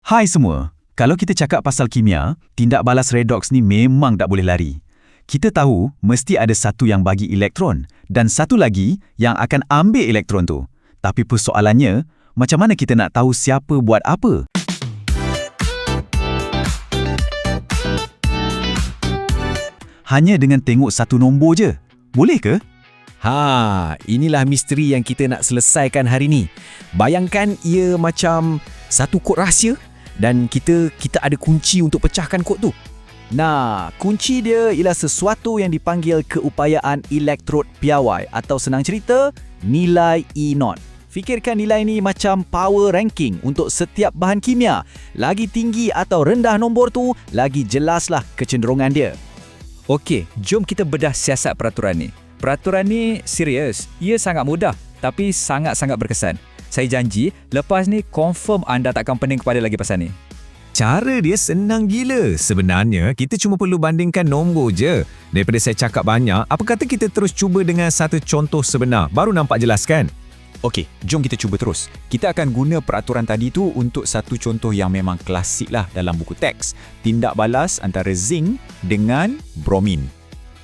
Hai semua, kalau kita cakap pasal kimia, tindak balas redoks ni memang tak boleh lari. Kita tahu mesti ada satu yang bagi elektron dan satu lagi yang akan ambil elektron tu. Tapi persoalannya, macam mana kita nak tahu siapa buat apa? Hanya dengan tengok satu nombor je. Boleh ke? Inilah misteri yang kita nak selesaikan hari ni. Bayangkan ia macam satu kod rahsia dan kita ada kunci untuk pecahkan kod tu. Nah, kunci dia ialah sesuatu yang dipanggil keupayaan elektrod piawai atau senang cerita, nilai E0. Fikirkan nilai ni macam power ranking untuk setiap bahan kimia. Lagi tinggi atau rendah nombor tu, lagi jelaslah kecenderungan dia. Okey, jom kita bedah siasat peraturan ni. Peraturan ni serius. Ia sangat mudah tapi sangat-sangat berkesan. Saya janji, lepas ni confirm anda takkan pening kepala lagi pasal ni. Cara dia senang gila. Sebenarnya, kita cuma perlu bandingkan nombor je. Daripada saya cakap banyak, apa kata kita terus cuba dengan satu contoh sebenar? Baru nampak jelas kan? Okey, jom kita cuba terus. Kita akan guna peraturan tadi tu untuk satu contoh yang memang klasik lah dalam buku teks. Tindak balas antara zinc dengan bromin.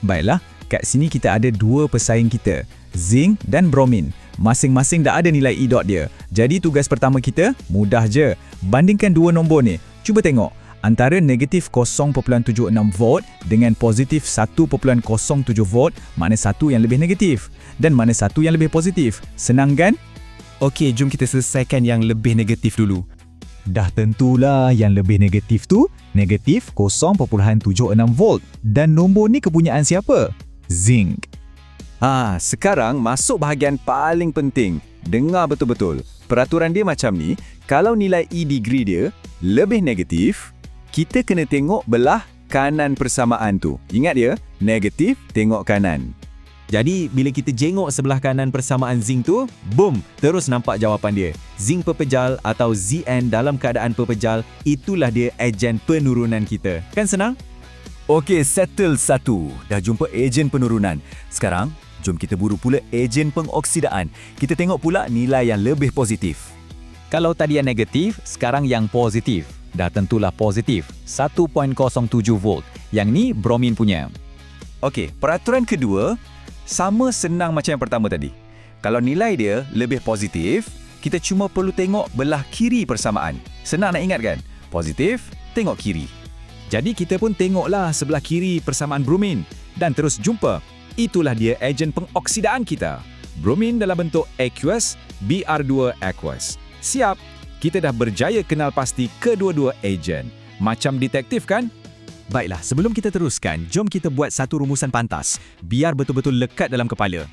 Baiklah, kat sini kita ada dua pesaing kita, zinc dan bromin. Masing-masing dah ada nilai E dot dia. Jadi tugas pertama kita, mudah je. Bandingkan dua nombor ni. Cuba tengok, antara negatif 0.76 volt dengan positif 1.07 volt, mana satu yang lebih negatif? Dan mana satu yang lebih positif? Senang kan? Okey, jom kita selesaikan yang lebih negatif dulu. Dah tentulah yang lebih negatif tu, negatif 0.76 volt. Dan nombor ni kepunyaan siapa? Zinc. Sekarang masuk bahagian paling penting. Dengar betul-betul. Peraturan dia macam ni, kalau nilai E degree dia lebih negatif, kita kena tengok belah kanan persamaan tu. Ingat ya, negatif tengok kanan. Jadi, bila kita jengok sebelah kanan persamaan zinc tu, boom, terus nampak jawapan dia. Zinc pepejal atau Zn dalam keadaan pepejal, itulah dia ejen penurunan kita. Kan senang? Okey, settle satu. Dah jumpa ejen penurunan. Sekarang, jom kita buru pula ejen pengoksidaan. Kita tengok pula nilai yang lebih positif. Kalau tadi yang negatif, sekarang yang positif. Dah tentulah positif, 1.07 volt. Yang ni bromin punya. Okey, peraturan kedua, sama senang macam yang pertama tadi. Kalau nilai dia lebih positif, kita cuma perlu tengok belah kiri persamaan. Senang nak ingat kan? Positif, tengok kiri. Jadi kita pun tengoklah sebelah kiri persamaan bromin dan terus jumpa. Itulah dia ejen pengoksidaan kita. Bromin dalam bentuk aqueous, Br2 aqueous. Siap, kita dah berjaya kenal pasti kedua-dua ejen. Macam detektif kan? Baiklah, sebelum kita teruskan, jom kita buat satu rumusan pantas, biar betul-betul lekat dalam kepala.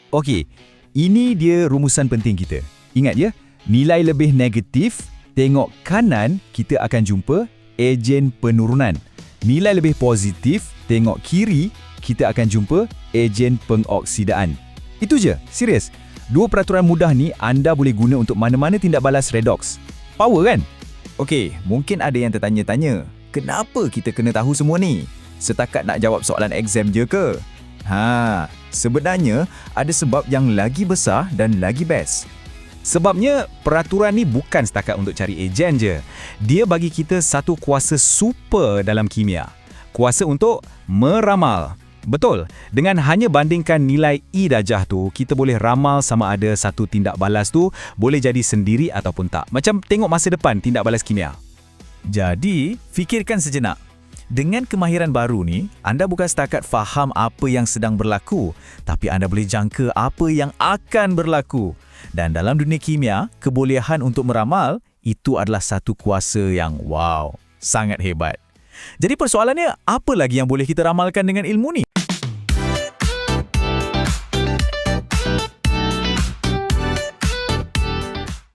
Okey, ini dia rumusan penting kita. Ingat ya, nilai lebih negatif, tengok kanan, kita akan jumpa ejen penurunan. Nilai lebih positif, tengok kiri, kita akan jumpa ejen pengoksidaan. Itu je, serius. Dua peraturan mudah ni anda boleh guna untuk mana-mana tindak balas redoks. Power kan? Okey, mungkin ada yang tertanya-tanya. Kenapa kita kena tahu semua ni? Setakat nak jawab soalan exam je ke? Sebenarnya ada sebab yang lagi besar dan lagi best. Sebabnya peraturan ni bukan setakat untuk cari ejen je. Dia bagi kita satu kuasa super dalam kimia. Kuasa untuk meramal. Betul, dengan hanya bandingkan nilai E darjah tu, kita boleh ramal sama ada satu tindak balas tu boleh jadi sendiri ataupun tak. Macam tengok masa depan tindak balas kimia. Jadi, fikirkan sejenak. Dengan kemahiran baru ni, anda bukan setakat faham apa yang sedang berlaku, tapi anda boleh jangka apa yang akan berlaku. Dan dalam dunia kimia, kebolehan untuk meramal, itu adalah satu kuasa yang wow, sangat hebat. Jadi persoalannya, apa lagi yang boleh kita ramalkan dengan ilmu ni?